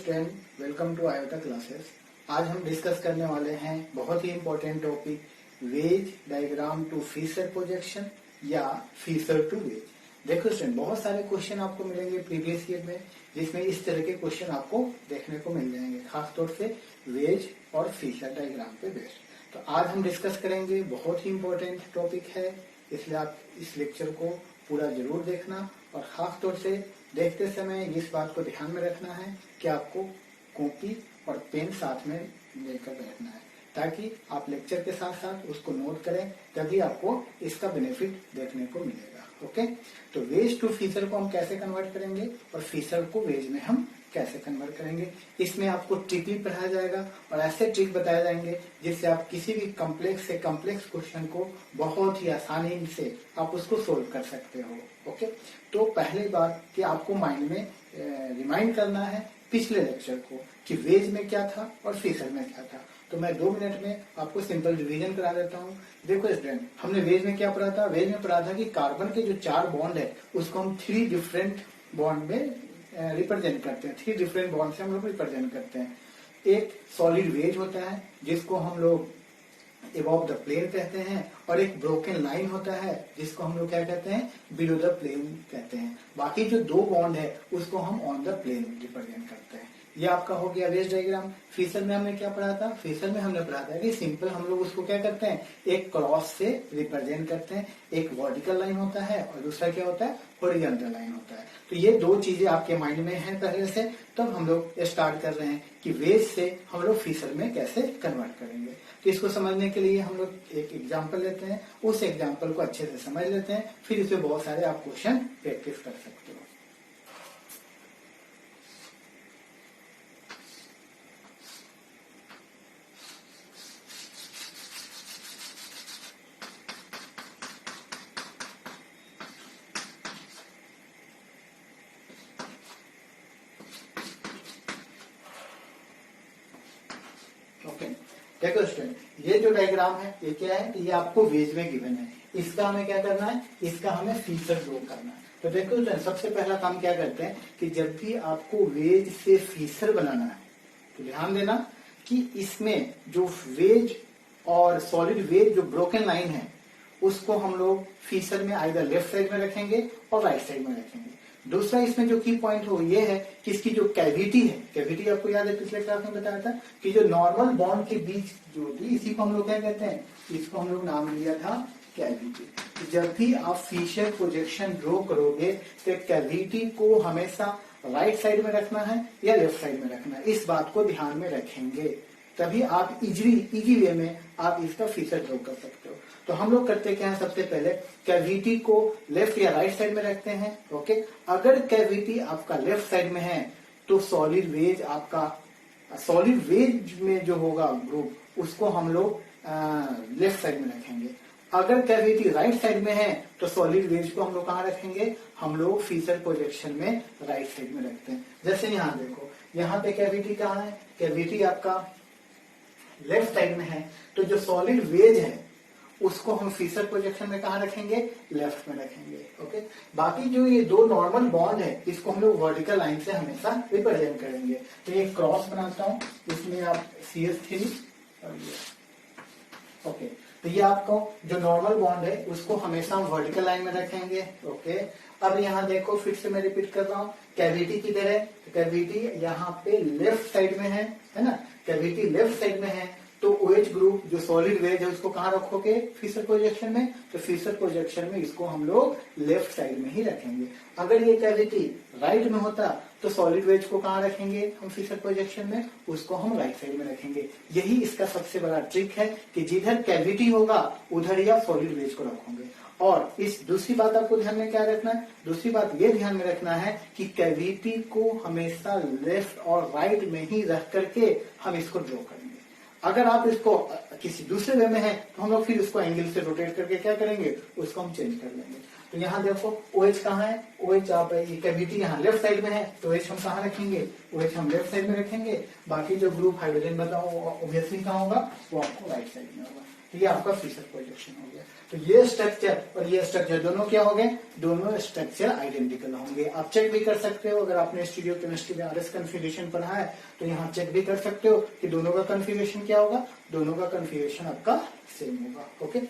Student, welcome to Iota classes. आज हम discuss करने वाले हैं बहुत ही important topic, wedge diagram to feature projection या फीचर टू वेज। देखो स्टूडेंट, बहुत सारे क्वेश्चन आपको मिलेंगे प्रीवियस ईयर में, जिसमें इस तरह के क्वेश्चन आपको देखने को मिल जाएंगे, खासतौर से वेज और फीचर डायग्राम पे बेस्ड। तो आज हम डिस्कस करेंगे, बहुत ही इंपॉर्टेंट टॉपिक है, इसलिए आप इस लेक्चर को पूरा जरूर देखना। और खास तौर से देखते समय इस बात को ध्यान में रखना है कि आपको कॉपी और पेन साथ में लेकर बैठना है, ताकि आप लेक्चर के साथ साथ उसको नोट करें, तभी आपको इसका बेनिफिट देखने को मिलेगा। ओके, तो वेज टू फीचर को हम कैसे कन्वर्ट करेंगे और फीचर को वेज में हम कैसे कन्वर्ट करेंगे, इसमें आपको ट्रिक भी पढ़ाया जाएगा और ऐसे ट्रिक बताए जाएंगे जिससे आप किसी भी कॉम्प्लेक्स से कॉम्प्लेक्स क्वेश्चन को बहुत ही आसानी से आप उसको सोल्व कर सकते हो। ओके, तो पहली बात कि आपको माइंड में रिमाइंड करना है पिछले लेक्चर को कि वेज में क्या था और फीचर में क्या था। तो मैं 2 मिनट में आपको सिंपल रिवीजन करा देता हूँ। देखो स्टूडेंट, हमने वेज में क्या पढ़ा था? वेज में पढ़ा था कि कार्बन के जो 4 बॉन्ड है उसको हम 3 डिफरेंट बॉन्ड में रिप्रेजेंट करते हैं। 3 डिफरेंट बॉन्ड से हम लोग रिप्रेजेंट करते हैं। एक सॉलिड वेज होता है जिसको हम लोग एबव द प्लेन कहते हैं, और एक ब्रोकन लाइन होता है जिसको हम लोग क्या कहते हैं? बिलो द प्लेन कहते हैं। बाकी जो 2 बॉन्ड है उसको हम ऑन द प्लेन रिप्रेजेंट करते हैं। ये आपका हो गया वेज डायग्राम। फीचर में हमने क्या पढ़ा था? फीचर में हमने पढ़ा था कि सिंपल हम लोग उसको क्या करते हैं? एक क्रॉस से रिप्रेजेंट करते हैं। एक वर्टिकल लाइन होता है और दूसरा क्या होता है? हॉरिजॉन्टल लाइन होता है। तो ये 2 चीजें आपके माइंड में है पहले से, तब हम लोग स्टार्ट कर रहे हैं कि वेज से हम लोग फीचर में कैसे कन्वर्ट करेंगे। तो इसको समझने के लिए हम लोग एक एग्जाम्पल लेते हैं, उस एग्जाम्पल को अच्छे से समझ लेते हैं, फिर इसमें बहुत सारे आप क्वेश्चन प्रैक्टिस कर सकते हो। ओके, देखो स्टूडेंट, ये जो डायग्राम है ये क्या है? ये आपको वेज में गिवन है। इसका हमें क्या करना है? इसका हमें फीचर ड्रॉ करना है। तो देखो स्टूडेंट, सबसे पहला काम क्या करते हैं कि जब भी आपको वेज से फीचर बनाना है तो ध्यान देना कि इसमें जो वेज और सॉलिड वेज जो ब्रोकन लाइन है उसको हम लोग फीचर में आइदर लेफ्ट साइड में रखेंगे और राइट साइड में रखेंगे। दूसरा इसमें जो की पॉइंट हो ये है कि इसकी जो कैविटी है, कैविटी आपको याद है पिछले क्लास में बताया था कि जो नॉर्मल बॉन्ड के बीच जो होती है, इसी को हम लोग क्या कहते हैं? इसको हम लोग नाम दिया था कैविटी। जब भी आप फीचर प्रोजेक्शन ड्रॉ करोगे तो कैविटी को हमेशा राइट साइड में रखना है या लेफ्ट साइड में रखना है, इस बात को ध्यान में रखेंगे, तभी आप इजी वे में आप इसका फीचर ड्रॉ कर सकते हो। तो हम लोग करते क्या है? सबसे पहले कैविटी को लेफ्ट या राइट साइड में रखते हैं। ओके, अगर कैविटी आपका लेफ्ट साइड में है तो सॉलिड वेज आपका, सॉलिड वेज में जो होगा ग्रुप उसको हम लोग लेफ्ट साइड में रखेंगे। अगर कैविटी राइट साइड में है तो सॉलिड वेज को हम लोग कहाँ रखेंगे? हम लोग फीचर प्रोजेक्शन में राइट साइड में रखते हैं। जैसे यहाँ देखो, यहाँ पे कैविटी कहाँ है? कैविटी आपका लेफ्ट साइड में है, तो जो सॉलिड वेज है उसको हम फीचर प्रोजेक्शन में कहाँ रखेंगे? लेफ्ट में रखेंगे। ओके, बाकी जो ये 2 नॉर्मल बॉन्ड है इसको हम लोग वर्टिकल लाइन से हमेशा रिप्रेजेंट करेंगे। तो ये क्रॉस बनाता हूं, इसमें आप CH3 और ये। ओके, तो ये आपको जो नॉर्मल बॉन्ड है उसको हमेशा हम वर्टिकल लाइन में रखेंगे। ओके, अब यहाँ देखो, फिर से मैं रिपीट कर रहा हूँ, कैविटी किधर है? तो कैविटी यहाँ पे लेफ्ट साइड में है ना? कैविटी लेफ्ट साइड में है तो OH ग्रुप जो सॉलिड वेज है उसको कहाँ रखोगे? फीचर प्रोजेक्शन में। तो फीचर प्रोजेक्शन में इसको हम लोग लेफ्ट साइड में ही रखेंगे। अगर ये कैविटी राइट में होता तो सॉलिड वेज को कहाँ रखेंगे हम फीचर प्रोजेक्शन में? उसको हम राइट साइड में रखेंगे। यही इसका सबसे बड़ा ट्रिक है कि जिधर कैविटी होगा उधर ही आप सॉलिड वेज को रखोगे। और इस दूसरी बात आपको ध्यान में क्या रखना है? दूसरी बात ये ध्यान में रखना है कि कैविटी को हमेशा लेफ्ट और राइट में ही रख करके हम इसको ड्रॉ करेंगे। अगर आप इसको किसी दूसरे वे में है तो हम लोग फिर उसको एंगल से रोटेट करके क्या करेंगे? उसको हम चेंज कर लेंगे। तो यहाँ देखो OH कहाँ है? OH आप ये कैविटी यहाँ लेफ्ट साइड में है तो OH हम कहाँ रखेंगे? OH हम लेफ्ट साइड में रखेंगे। बाकी जो ग्रुप हाइड्रोजन बताओ ऑब्वियसली कहाँ होगा? वो आपको राइट साइड में होगा। तो ये आपका फीचर प्रोजेक्शन हो गया। तो ये स्ट्रक्चर और ये स्ट्रक्चर दोनों क्या हो गए, दोनों स्ट्रक्चर आइडेंटिकल होंगे। आप चेक भी कर सकते हो, अगर आपने स्टीरियो केमिस्ट्री में आरएस कन्फिगरेशन पढ़ा है तो यहाँ चेक भी कर सकते हो कि दोनों का कन्फिगरेशन क्या होगा, दोनों का कन्फिगरेशन आपका सेम होगा। ओके,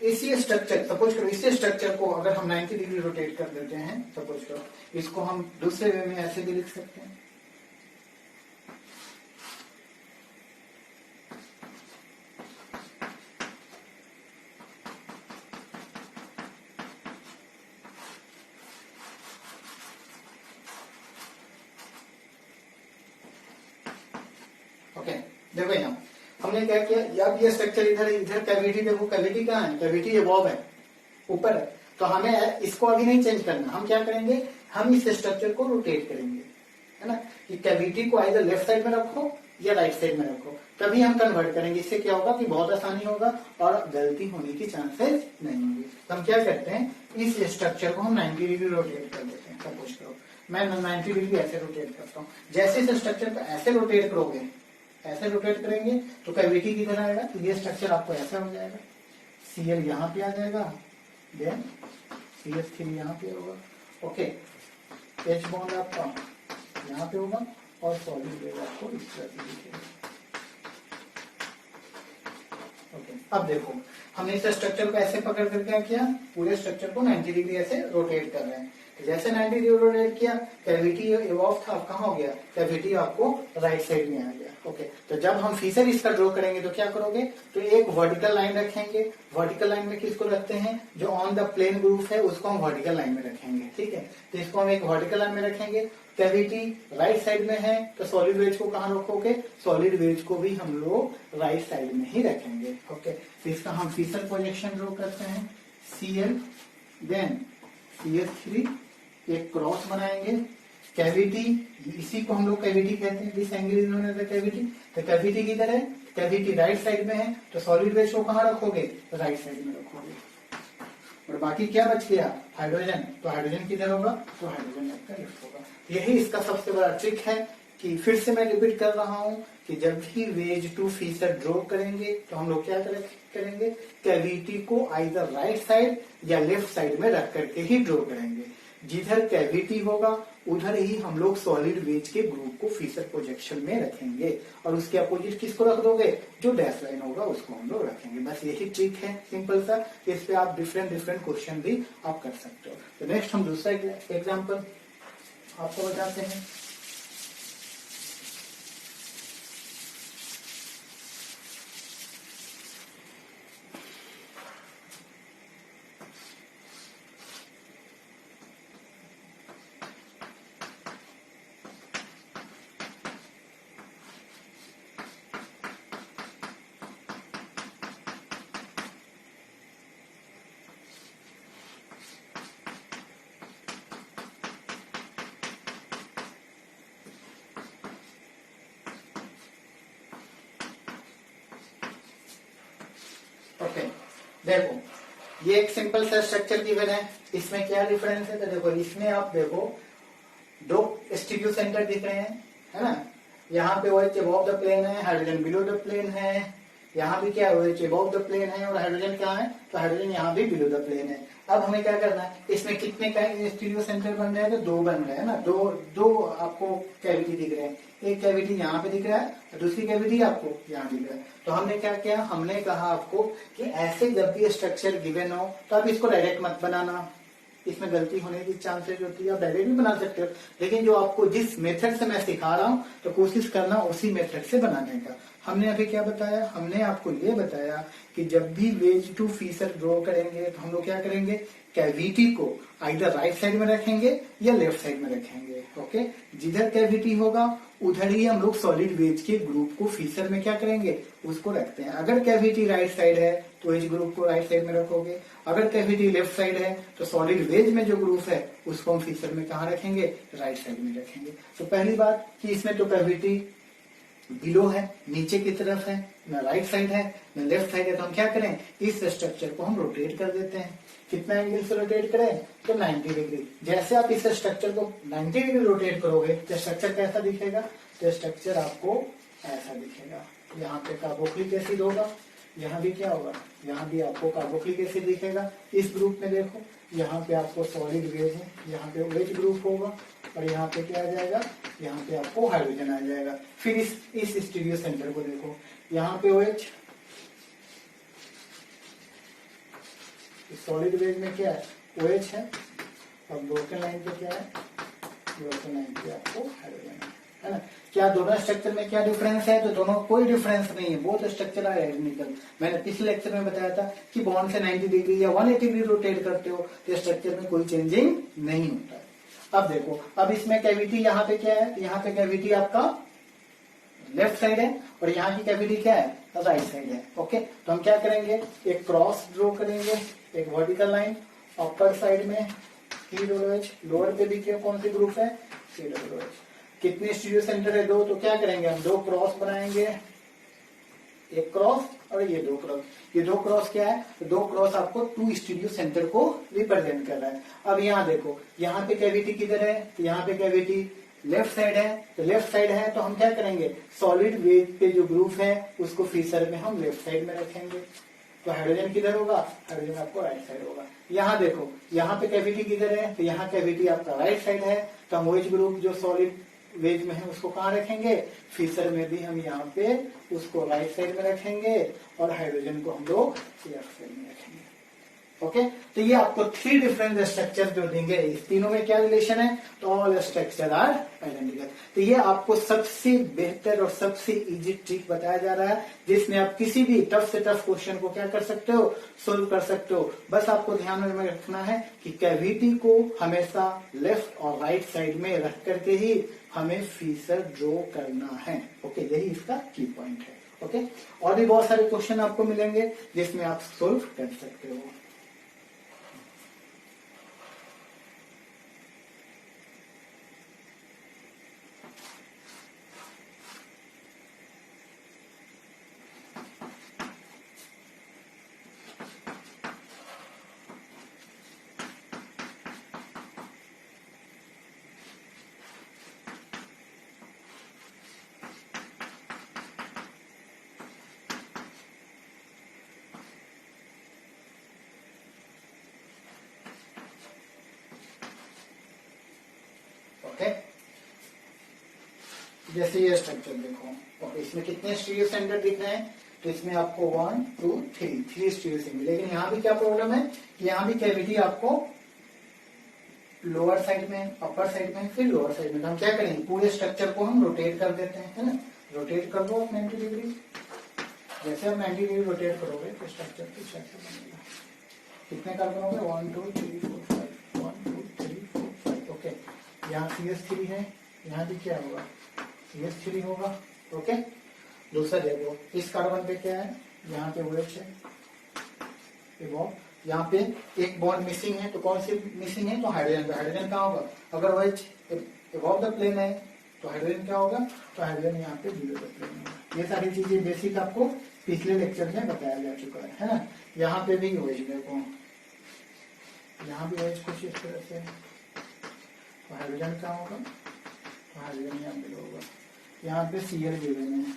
इसी स्ट्रक्चर, सपोज करो इसी स्ट्रक्चर को अगर हम 90 डिग्री रोटेट कर देते हैं, सपोज करो इसको हम दूसरे वे में ऐसे भी लिख सकते हैं। ओके, देखो यहाँ हमने क्या किया, अब ये स्ट्रक्चर इधर इधर कैविटी, देखो कैविटी कहाँ है, कैविटी अबव है, ऊपर है, तो हमें इसको अभी नहीं चेंज करना। हम क्या करेंगे, हम इस स्ट्रक्चर को रोटेट करेंगे, है ना, कि कैविटी को आइदर लेफ्ट साइड में रखो या राइट साइड में रखो, तभी हम कन्वर्ट करेंगे। इससे क्या होगा कि बहुत आसानी होगा और गलती होने की चांसेस नहीं होंगे। तो हम क्या करते हैं, इस स्ट्रक्चर को हम 90 डिग्री रोटेट कर देते हैं। सपोज करो मैं 90 डिग्री ऐसे रोटेट करता हूँ, जैसे इस स्ट्रक्चर को ऐसे रोटेट करोगे, ऐसे रोटेट करेंगे तो कैविटी किधर आएगा, तो ये स्ट्रक्चर आपको ऐसा हो जाएगा, Cl यहाँ पे आ जाएगा, देन CH3 यहाँ पे होगा। ओके, H बॉन्ड आपका यहाँ पे होगा और सॉलिड वेज आपको इस तरह से दिखेगा। ओके, अब देखो हमने इस स्ट्रक्चर को ऐसे पकड़ कर क्या किया, पूरे स्ट्रक्चर को 90 डिग्री ऐसे रोटेट कर रहे हैं। तो जैसे 90 डिग्री रोटेट किया, कैविटी इवॉल्व था, कहाँ हो गया, कैविटी आपको राइट साइड में आ गया। ओके, तो जब हम फीचर इसका ड्रॉ करेंगे तो क्या करोगे, तो एक वर्टिकल लाइन रखेंगे। वर्टिकल लाइन में किसको रखते हैं, जो ऑन द प्लेन ग्रुप है उसको हम वर्टिकल लाइन में रखेंगे। ठीक है, तो इसको हम एक वर्टिकल लाइन में रखेंगे। कैविटी राइट साइड में है तो सॉलिड वेज को कहाँ रखोगे, सॉलिड वेज को भी हम लोग राइट साइड में ही रखेंगे। ओके, तो इसका हम फीचर प्रोजेक्शन ड्रॉ करते हैं, Cl देन CH3, एक क्रॉस बनाएंगे। कैविटी, इसी को हम लोग कैविटी कहते हैं, this angle is known as the cavity. तो कैविटी किधर है, कैविटी राइट साइड में है, तो सॉलिड वेज को कहाँ रखोगे, राइट साइड में रखोगे। और बाकी क्या बच गया, हाइड्रोजन, तो हाइड्रोजन किधर होगा, तो हाइड्रोजन आपका लेफ्ट होगा। यही इसका सबसे बड़ा ट्रिक है कि फिर से मैं रिपीट कर रहा हूं कि जब भी वेज टू फीचर ड्रॉ करेंगे तो हम लोग क्या करेंगे, कैविटी को आइदर राइट साइड या लेफ्ट साइड में रख करके ही ड्रॉ करेंगे। जिधर कैविटी होगा उधर ही हम लोग सॉलिड वेज के ग्रुप को फीचर प्रोजेक्शन में रखेंगे, और उसके अपोजिट किसको रख दोगे, जो डैश लाइन होगा उसको हम लोग रखेंगे। बस यही ट्रिक है सिंपल सा, इस पे आप डिफरेंट क्वेश्चन भी आप कर सकते हो। तो नेक्स्ट हम दूसरा एग्जाम्पल आपको बताते हैं। ओके, देखो ये एक सिंपल सा स्ट्रक्चर गिवन है, इसमें क्या डिफरेंस है, तो देखो इसमें आप देखो दो स्टीरियो सेंटर दिख रहे हैं, है ना, यहाँ पे OH अबव द प्लेन है, हाइड्रोजन बिलो द प्लेन है, यहाँ भी क्या है, OH अबव द प्लेन है और हाइड्रोजन कहाँ है, तो हाइड्रोजन यहाँ भी बिलो द प्लेन है। अब हमें क्या करना है, इसमें कितने स्टीरियो सेंटर बन रहे हैं, तो दो बन रहे हैं ना, दो आपको कैविटी दिख रहे हैं, एक कैविटी यहाँ पे दिख रहा है और दूसरी कैविटी आपको यहाँ दिख रहा है। तो हमने क्या किया, हमने कहा आपको कि ऐसे जब भी स्ट्रक्चर गिवन हो तो आप इसको डायरेक्ट मत बनाना, इसमें गलती होने की चांसेस होती है। आप डायरेक्ट भी बना सकते हो, लेकिन जो आपको जिस मेथड से मैं सिखा रहा हूँ तो कोशिश करना उसी मेथड से बनाने का। हमने अभी क्या बताया, हमने आपको ये बताया कि जब भी वेज टू फीचर ड्रॉ करेंगे तो हम लोग क्या करेंगे, कैविटी को आइदर राइट साइड में रखेंगे या लेफ्ट साइड में रखेंगे। ओके, जिधर कैविटी होगा उधर ही हम लोग सॉलिड वेज के ग्रुप को फीचर में क्या करेंगे, उसको रखते हैं। अगर कैविटी राइट साइड है तो वेज ग्रुप को राइट साइड में रखोगे, अगर कैविटी लेफ्ट साइड है तो सॉलिड वेज में जो ग्रुप है उसको हम फीचर में कहाँ रखेंगे, राइट साइड में रखेंगे। तो पहली बात कि इसमें तो कैविटी बिलो है, नीचे की तरफ है, न राइट साइड है न लेफ्ट साइड है, तो हम क्या करें, इस स्ट्रक्चर को हम रोटेट कर देते हैं। कितना एंगल से रोटेट करें, तो 90 डिग्री। जैसे आप इस स्ट्रक्चर को 90 डिग्री रोटेट करोगे तो स्ट्रक्चर कैसा दिखेगा, तो स्ट्रक्चर आपको ऐसा दिखेगा। यहाँ पे कार्बोक्सिलिक एसिड होगा, यहाँ भी क्या होगा, यहाँ भी आपको कार्बोक्सिलिक एसिड दिखेगा। इस ग्रुप में देखो, यहाँ पे आपको सॉलिड वेज है, यहाँ पे OH ग्रुप होगा और यहाँ पे क्या आ जाएगा, यहाँ पे आपको हाइड्रोजन आ जाएगा। फिर इस स्टीरियो सेंटर को देखो, यहाँ पे OH, सॉलिड वेज में क्या है, OH है और ब्रोकन लाइन पे क्या है, ब्रोकन लाइन पे आपको हाइड्रोजन है ना। क्या दोनों स्ट्रक्चर में क्या डिफरेंस है, तो दोनों कोई डिफरेंस नहीं है, बहुत स्ट्रक्चर है आइडेंटिकल। मैंने पिछले लेक्चर में बताया था कि बॉन्ड से 90 डिग्री या 180 डिग्री रोटेट करते हो तो स्ट्रक्चर में कोई चेंजिंग नहीं होता है। अब देखो, अब इसमें कैविटी यहाँ पे क्या है, यहाँ पे कैविटी आपका लेफ्ट साइड है और यहाँ की कैविटी क्या है, राइट साइड है। ओके, तो हम क्या करेंगे, एक क्रॉस ड्रॉ करेंगे, एक वर्टिकल लाइन, अपर साइड में COOH, लोअर पे भी क्या कौन सी ग्रुप है, COOH। कितने स्टीरियो सेंटर है, 2, तो क्या करेंगे हम 2 क्रॉस बनाएंगे, एक क्रॉस और ये 2 क्रॉस। ये 2 क्रॉस क्या है, तो 2 क्रॉस आपको 2 स्टीरियो सेंटर को रिप्रेजेंट कर रहा है। अब यहाँ देखो, यहाँ पे कैविटी किधर है, तो यहाँ पे कैविटी लेफ्ट साइड है, तो लेफ्ट साइड है तो हम क्या करेंगे, सॉलिड वेज पे जो ग्रुप है उसको फीसर में हम लेफ्ट साइड में रखेंगे। तो हाइड्रोजन किधर होगा, हाइड्रोजन आपको राइट साइड होगा। यहाँ देखो, यहाँ पे कैविटी किधर है, तो यहाँ कैविटी आपका राइट साइड है, तो हम OH ग्रुप जो सॉलिड वेज में है उसको कहाँ रखेंगे, फीसर में भी हम यहाँ पे उसको राइट साइड में रखेंगे और हाइड्रोजन को हम लोग लेफ्ट साइड में रखेंगे। ओके, तो ये आपको 3 डिफरेंट स्ट्रक्चर जो देंगे, इस तीनों में क्या रिलेशन है, तो ऑल स्ट्रक्चर आर आइडेंटिकल। तो ये आपको सबसे बेहतर और सबसे इजी ट्रिक बताया जा रहा है जिसमें आप किसी भी टफ से टफ क्वेश्चन को क्या कर सकते हो, सोल्व कर सकते हो। बस आपको ध्यान में रखना है कि कैविटी को हमेशा लेफ्ट और राइट साइड में रख करके ही हमें फीसर ड्रॉ करना है। ओके, यही इसका की पॉइंट है। ओके, और भी बहुत सारे क्वेश्चन आपको मिलेंगे जिसमें आप सोल्व कर सकते हो। ओके, जैसे ये स्ट्रक्चर देखो, ओके, इसमें कितने स्टीरियो सेंटर दिख रहे हैं, तो इसमें आपको 1 2 3 स्टीरियो सेंटर। लेकिन यहाँ भी क्या प्रॉब्लम है कि यहाँ भी कैविटी आपको लोअर साइड में, अपर साइड में, फिर लोअर साइड में। तो हम क्या करेंगे, पूरे स्ट्रक्चर को हम रोटेट कर देते हैं, है ना। रोटेट कर दो 90 डिग्री, जैसे आप 90 डिग्री रोटेट करोगे तो स्ट्रक्चर कुछ ऐसे बनेगा। कितने कार्बन हो गए, 1 2 3 4 5, 1 2 3 4 5। ओके, यहाँ CH3 है, यहाँ भी क्या होगा, CH3 होगा। ओके, दूसरा देखो, इस कार्बन पे क्या है, यहाँ पे OH है, यहाँ पे एक बॉन्ड मिसिंग है, तो कौन सी मिसिंग है, तो हाइड्रोजन। हाइड्रोजन कहाँ होगा, अगर OH अबव द प्लेन है तो हाइड्रोजन क्या होगा, तो हाइड्रोजन यहाँ पे बिलो द प्लेन होगा। ये सारी चीजें बेसिक आपको पिछले लेक्चर में बताया जा चुका है ना। यहाँ पे भी OH देखो, यहाँ भी OH कुछ इस तरह से, तो हाइड्रोजन क्या होगा, तो हाइड्रोजन यहाँ पे होगा। यहाँ पे Cl गिवन है,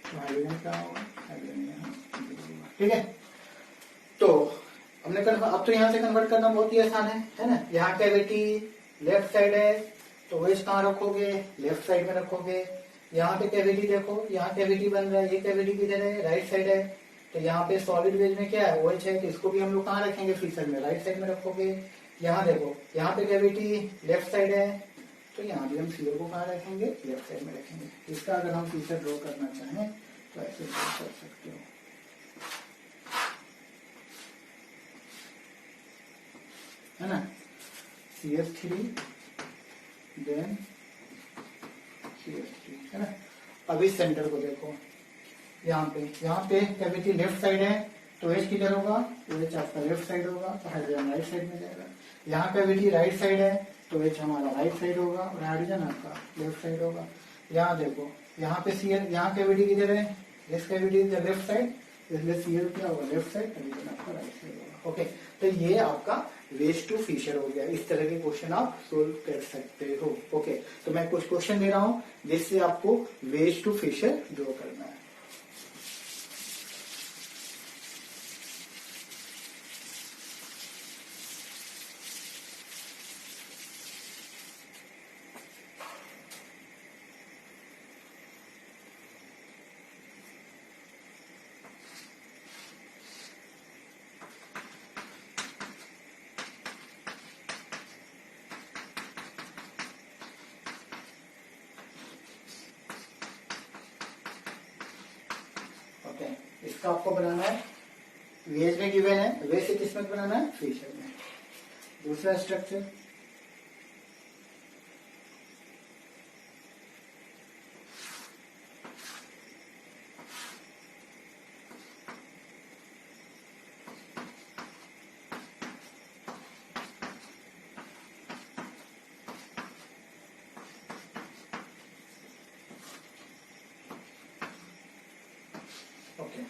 तो हाइड्रोजन क्या होगा, हाइड्रोजन यहाँ होगा। ठीक है, तो हमने अब तो यहाँ से कन्वर्ट करना बहुत ही आसान है ना। यहाँ कैविटी लेफ्ट साइड है, तो OH कहाँ रखोगे, लेफ्ट साइड में रखोगे। यहाँ पे कैविटी देखो, यहाँ कैविटी बन रहा है, ये कैविटी किधर है, राइट साइड है, तो यहाँ पे सॉलिड वेज में क्या है, OH है, तो इसको भी हम लोग कहाँ रखेंगे, फीसर में, राइट साइड में रखोगे। यहाँ देखो, यहाँ पे कैविटी लेफ्ट साइड है, तो यहाँ भी हम Cl को कहाँ रखेंगे, लेफ्ट साइड में रखेंगे। इसका अगर हम फीचर ड्रॉ करना चाहें तो ऐसे ड्रॉ कर सकते हो, है ना। CH3 देन CH3, है ना। अब इस सेंटर को देखो, यहाँ पे कैविटी लेफ्ट साइड है, तो OH किधर होगा, OH आपका लेफ्ट साइड होगा, तो हाइड्रोजन राइट साइड में जाएगा। यहाँ कैविटी राइट साइड है, तो OH हमारा राइट साइड होगा और हाइड्रोजन आपका लेफ्ट साइड होगा। यहाँ देखो, यहाँ पे Cl, यहाँ कैविटी किधर है, this cavity is the left side, इसलिए Cl क्या होगा, लेफ्ट साइड, हाइड्रोजन आपका राइट साइड होगा। होगा। ओके, तो ये आपका वेज टू फिशर हो गया। इस तरह के क्वेश्चन आप सोल्व कर सकते हो। ओके, तो मैं कुछ क्वेश्चन दे रहा हूं जिससे आपको वेज टू फिशर ड्रॉ करना है। ओके, इसका आपको बनाना है, वेज में गिवन है, वेज से किसमें बनाना है, फिशर में। दूसरा स्ट्रक्चर, ओके।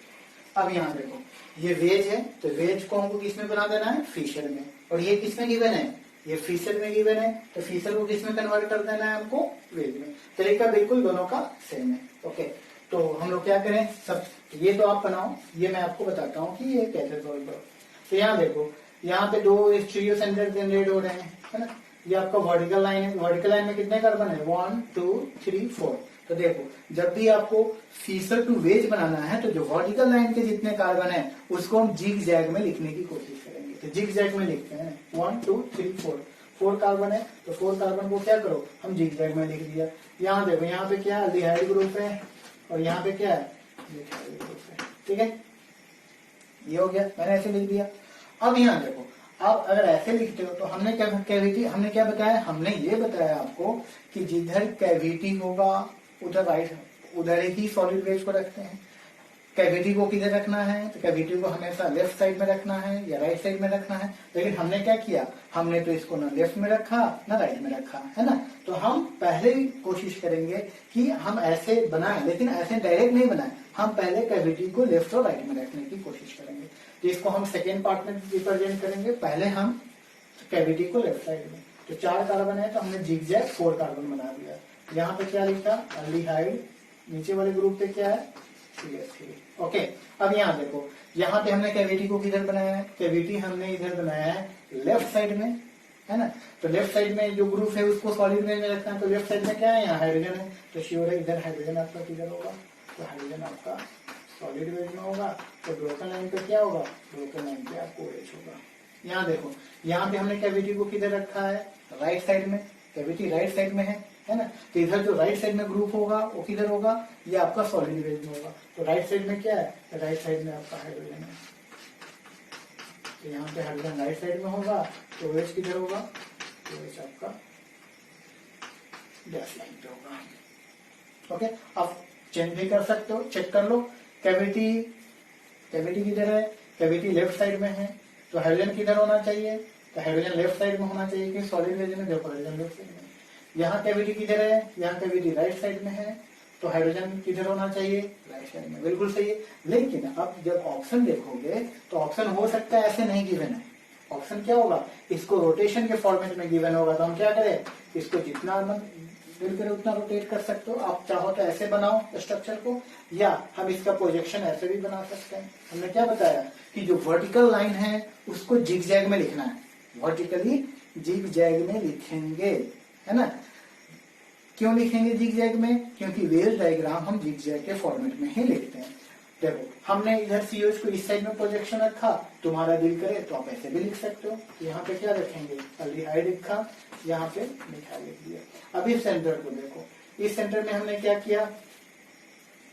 अब यहाँ देखो, ये वेज है, तो वेज को हमको किसमें बना देना है, फिशर में। और ये किसमें गिवन है, ये फिशर में गिवन है, तो फिशर को किसमें कन्वर्ट कर देना है हमको, वेज में। तरीका बिल्कुल दोनों का सेम है। ओके, तो हम लोग क्या करें, सब ये तो आप बनाओ, ये मैं आपको बताता हूँ कि ये कैसे सॉल्व करो। तो यहाँ देखो, यहाँ पे दो स्टीरियो सेंटर जनरेट हो रहे हैं, है ना। ये आपका वर्टिकल लाइन है, वर्टिकल लाइन में कितने कार्बन है, 1 2 3 4। तो देखो, जब भी आपको फिशर टू वेज बनाना है, तो जो वर्टिकल लाइन के जितने कार्बन है उसको हम जिग जैग में लिखने की कोशिश करेंगे। तो जिग जैग में लिखते हैं, 1 2 3 4, 4 कार्बन है, तो 4 कार्बन को क्या करो, हम जिग जैग में लिख दिया। यहाँ देखो, यहाँ पे क्या अल्डिहाइड ग्रुप है, और यहाँ पे क्या है, मिथाइल ग्रुप है। ठीक है, ये हो गया, मैंने ऐसे लिख दिया। अब यहाँ देखो, आप अगर ऐसे लिखते हो तो हमने क्या कैविटी, हमने क्या बताया, हमने ये बताया आपको कि जिधर कैविटी होगा उधर उधर ही सॉलिड वेज को रखते हैं। कैविटी को किधर रखना है, तो कैविटी को हमेशा लेफ्ट साइड में रखना है या राइट साइड में रखना है। लेकिन हमने क्या किया, हमने तो इसको ना लेफ्ट में रखा ना राइट में रखा, है ना। तो हम पहले ही कोशिश करेंगे कि हम ऐसे बनाएं, लेकिन ऐसे डायरेक्ट नहीं बनाएं, हम पहले कैविटी को लेफ्ट और राइट में रखने की कोशिश करेंगे। तो इसको हम सेकेंड पार्ट में रिप्रेजेंट करेंगे। पहले हम कैविटी को लेफ्ट साइड में, तो 4 कार्बन है तो हमने जिगजैग 4 कार्बन बना दिया। यहाँ पे क्या लिखा, अल्डिहाइड, नीचे वाले ग्रुप पे क्या है, CH3। ओके, अब यहाँ देखो, यहाँ पे हमने कैविटी को किधर बनाया है, कैविटी हमने इधर बनाया है लेफ्ट साइड में, है ना। तो लेफ्ट साइड में जो ग्रुप है उसको सॉलिड में रखना है, तो लेफ्ट साइड में क्या है, यहाँ हाइड्रोजन है, तो श्योर है इधर हाइड्रोजन आपका किधर होगा, तो हाइड्रोजन आपका सॉलिड वेज में होगा। तो ब्रोकन लाइन पे क्या होगा, ब्रोकन लाइन पे आपको OH होगा। यहाँ देखो, यहाँ पे हमने कैविटी को किधर रखा है, राइट साइड में, कैविटी राइट साइड में है ना। तो इधर जो राइट साइड में ग्रुप होगा वो किधर होगा, ये आपका सॉलिड वेज में होगा। तो राइट साइड में क्या है, राइट साइड में आपका हाइड्रोजन है, तो यहाँ पे हाइड्रोजन राइट साइड में होगा, तो OH किधर होगा, तो OH आपका डैश लाइन पे होगा। ओके, अब चेंज भी कर सकते हो, चेक कर लो। कैविटी किधर है, कैविटी लेफ्ट साइड में है, तो हाइड्रोजन किधर होना चाहिए, तो हाइड्रोजन लेफ्ट साइड में होना चाहिए कि सॉलिड वेज में, देखो हाइड्रोजन लेफ्ट साइड में। यहाँ कैविटी किधर है, यहाँ कैविटी राइट साइड में है, तो हाइड्रोजन किधर होना चाहिए, राइट साइड में, बिल्कुल सही है। लेकिन अब जब ऑप्शन देखोगे तो ऑप्शन हो सकता है ऐसे नहीं गिवन है। ऑप्शन क्या होगा, इसको रोटेशन के फॉर्मेट में गिवन होगा, तो हम क्या करें, इसको जितना दिल करे उतना रोटेट कर सकते हो। आप चाहो तो ऐसे बनाओ स्ट्रक्चर को, या हम इसका प्रोजेक्शन ऐसे भी बना सकते हैं। हमने क्या बताया कि जो वर्टिकल लाइन है उसको जिगजैग में लिखना है, वर्टिकली जिगजैग में लिखेंगे, है ना। क्यों लिखेंगे जिगजैग में, क्योंकि वेज डायग्राम हम जिगजैग के फॉर्मेट में ही लिखते हैं। देखो, हमने इधर CH को इस साइड में प्रोजेक्शन रखा, तुम्हारा दिल करे तो आप ऐसे भी लिख सकते हो। तो यहाँ पे क्या रखेंगे, अल्डिहाइड लिखा, यहाँ पे मिथाइल लिख दिया। अब इस सेंटर को देखो, इस सेंटर में हमने क्या किया,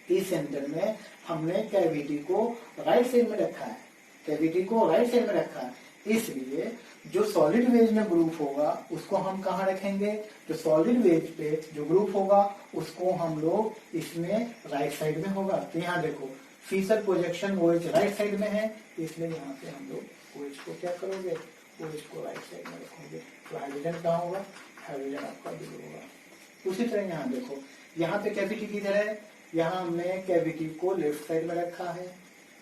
इस सेंटर में हमने कैविटी को राइट साइड में रखा है, कैविटी को राइट साइड में रखा है, इसलिए जो सॉलिड वेज में ग्रुप होगा उसको हम कहाँ रखेंगे, जो सॉलिड वेज पे जो ग्रुप होगा उसको हम लोग इसमें राइट साइड में होगा। तो यहाँ देखो, Fischer projection OH right side में है, इसलिए यहाँ पे हम लोग OH को क्या करोगे, OH को राइट साइड में रखोगे। तो हाइड्रोजन कहाँ होगा, हाइड्रोजन आपका दूर होगा। उसी तरह यहाँ देखो, यहाँ पे कैविटी किधर है, यहाँ हमने कैविटी को लेफ्ट साइड में रखा है,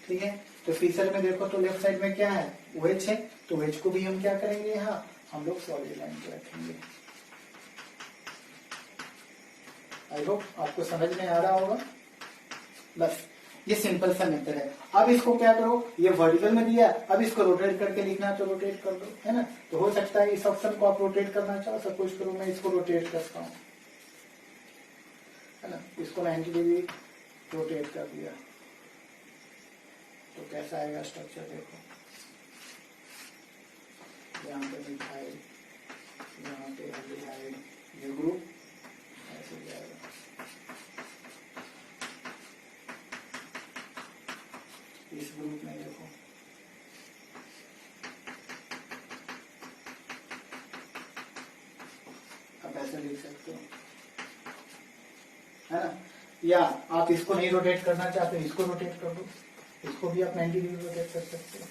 ठीक है। तो फीचर में देखो तो लेफ्ट साइड में क्या है, वेज है, तो वेज को भी हम क्या करेंगे, यहाँ हम लोग सॉलिड लाइन पे रखेंगे। आई होप आपको समझ में आ रहा होगा। बस ये सिंपल सा मेथड है। अब इसको क्या करो, ये वर्टिकल में दिया, अब इसको रोटेट करके लिखना तो रोटेट कर दो, है ना। तो हो सकता है इस ऑप्शन को आप रोटेट करना चाहो, सपोज करो मैं इसको रोटेट करता हूँ, है ना, इसको 90 डिग्री रोटेट कर दिया, तो कैसा आएगा स्ट्रक्चर देखो, यहाँ पे मिथाइल, यहाँ पे एल्डिहाइड, ये ग्रुप ऐसे जाएगा। इस ग्रुप में देखो आप ऐसे लिख सकते हो, है ना। या आप इसको नहीं रोटेट करना चाहते, इसको रोटेट कर दो, इसको भी आप 90 डिग्री रोटेट कर सकते हो।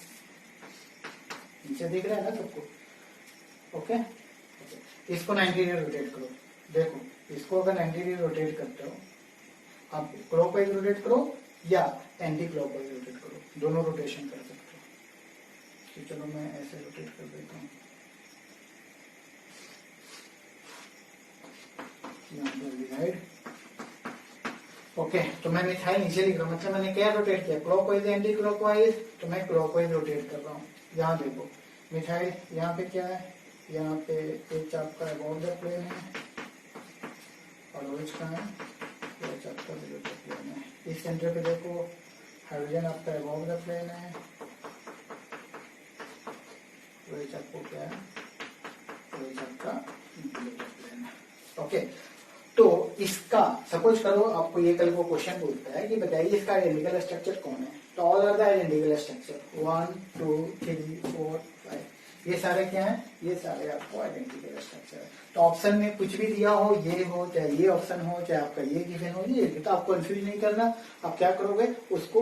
नीचे दिख रहा है ना सबको, ओके। इसको 90 डिग्री रोटेट करो, देखो इसको अगर 90 डिग्री रोटेट करते हो, आप क्लॉकवाइज रोटेट करो या एंटी क्लॉकवाइज रोटेट करो, दोनों रोटेशन कर सकते हो। तो चलो मैं ऐसे रोटेट कर देता हूँ, ओके। तो मैं मिथाइल नीचे लिख रहा हूँ, मतलब मैंने क्या रोटेट किया, क्लॉकवाइज एंटी क्लॉकवाइज, तो मैं क्लॉकवाइज रोटेट कर रहा हूँ। यहाँ देखो मिथाइल, यहाँ पे क्या है, यहाँ पे एच आपका अबव द प्लेन है और OH कहाँ है, OH आपका बिलो द प्लेन है। इस सेंटर पे देखो हाइड्रोजन आपका अबव द प्लेन है, OH आपको क्या है, OH आपका बिलो द प्लेन है, ओके। तो इसका सपोज करो आपको ये कल को क्वेश्चन पूछता है कि बताइए इसका आइडेंटिकल स्ट्रक्चर कौन है, तो all are the identical structure 1 2 3 4 5, ये सारे क्या है, ये सारे आपको आइडेंटिकल स्ट्रक्चर है। तो ऑप्शन में कुछ भी दिया हो, ये हो चाहे ये ऑप्शन हो चाहे आपका ये गिवन हो, ये तो आपको कंफ्यूज नहीं करना। आप क्या करोगे, उसको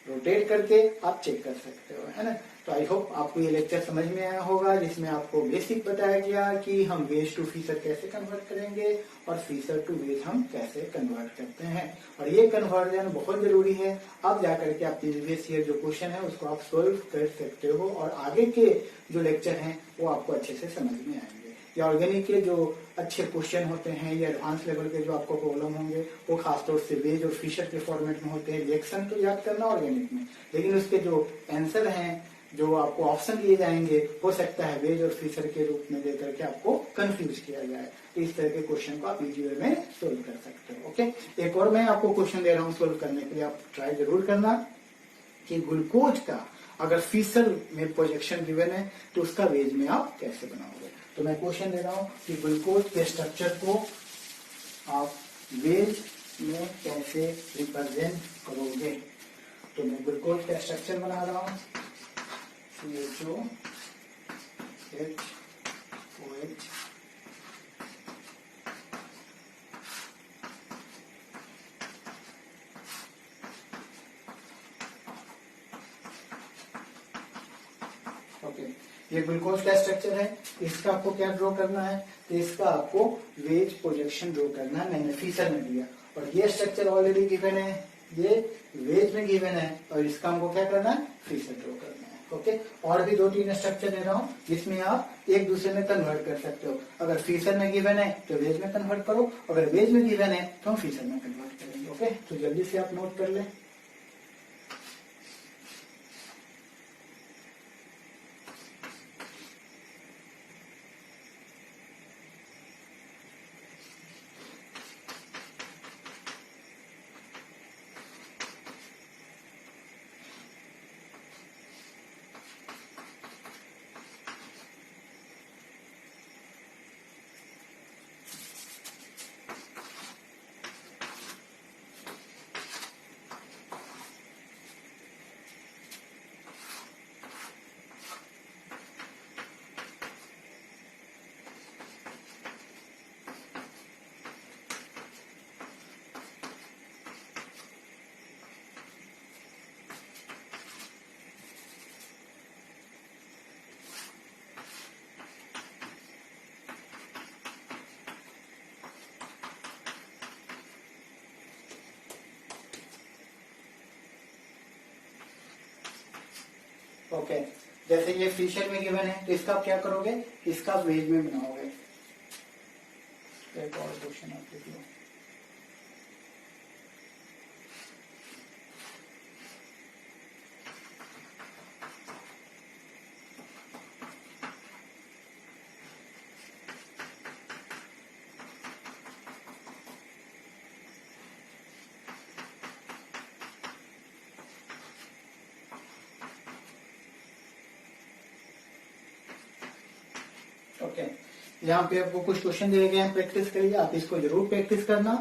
रोटेट करके आप चेक कर सकते हो, है ना। तो आई होप आपको ये लेक्चर समझ में आया होगा, जिसमें आपको बेसिक बताया गया कि हम वेज टू फीचर कैसे कन्वर्ट करेंगे और फीचर टू वेज हम कैसे कन्वर्ट करते हैं, और ये कन्वर्जन बहुत जरूरी है। अब जाकर के आप प्रीवियस ईयर जो क्वेश्चन है उसको आप सोल्व कर सकते हो, और आगे के जो लेक्चर हैं वो आपको अच्छे से समझ में आएंगे। या ऑर्गेनिक के जो अच्छे क्वेश्चन होते हैं या एडवांस लेवल के जो आपको प्रॉब्लम होंगे वो खासतौर से वेज और फिशर के फॉर्मेट में होते हैं। रिएक्शन तो याद करना ऑर्गेनिक में, लेकिन उसके जो आंसर हैं, जो आपको ऑप्शन दिए जाएंगे, हो सकता है वेज और फिशर के रूप में देकर के आपको कंफ्यूज किया जाए। तो इस तरह के क्वेश्चन को आप इजी वे में सोल्व कर सकते हो, ओके। एक और मैं आपको क्वेश्चन दे रहा हूँ सोल्व करने के लिए, आप ट्राई जरूर करना कि ग्लूकोज का अगर फिशर में प्रोजेक्शन गिवन है तो उसका वेज में आप कैसे बनाओगे। तो मैं क्वेश्चन दे रहा हूँ कि ग्लूकोज के स्ट्रक्चर को आप वेज में कैसे रिप्रेजेंट करोगे। तो मैं ग्लूकोज का स्ट्रक्चर बना रहा हूँ, CHO HOH ओके। ये ग्लूकोज का स्ट्रक्चर है, इसका आपको क्या ड्रॉ करना है, तो इसका आपको वेज प्रोजेक्शन ड्रॉ करना है, मैंने फीचर में दिया। और ये स्ट्रक्चर ऑलरेडी गिवन है, ये वेज में गिवन है, और इसका हमको क्या करना है, फीचर ड्रॉ करना है, ओके। और भी 2-3 स्ट्रक्चर दे रहा हूँ जिसमें आप एक दूसरे में कन्वर्ट कर सकते हो। अगर फीचर में गिवन है तो वेज में कन्वर्ट करो, अगर वेज में गिवन है तो हम फीचर में कन्वर्ट करेंगे, ओके। तो जल्दी से आप नोट कर लें। ओके, जैसे ये फीचर में गिवन है तो इसका आप क्या करोगे, इसका वेज में बनाओगे। एक और क्वेश्चन आप लिख लो। ओके, यहाँ पे आपको कुछ क्वेश्चन दिए गए हैं, प्रैक्टिस करिए, आप इसको जरूर प्रैक्टिस करना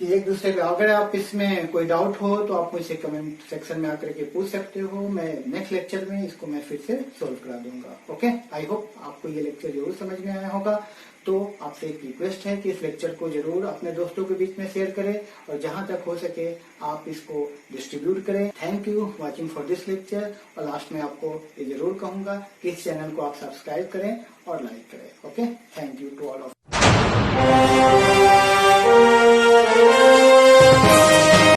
कि एक दूसरे पे। अगर आप इसमें कोई डाउट हो तो आप मुझसे कमेंट सेक्शन में आकर के पूछ सकते हो, मैं नेक्स्ट लेक्चर में इसको मैं फिर से सोल्व करा दूंगा। ओके, आई होप आपको ये लेक्चर जरूर समझ में आया होगा। तो आपसे एक रिक्वेस्ट है कि इस लेक्चर को जरूर अपने दोस्तों के बीच में शेयर करें और जहां तक हो सके आप इसको डिस्ट्रीब्यूट करें। Thank you watching for this lecture. और लास्ट में आपको ये जरूर कहूंगा कि इस चैनल को आप सब्सक्राइब करें और लाइक करें। Okay, thank you to all of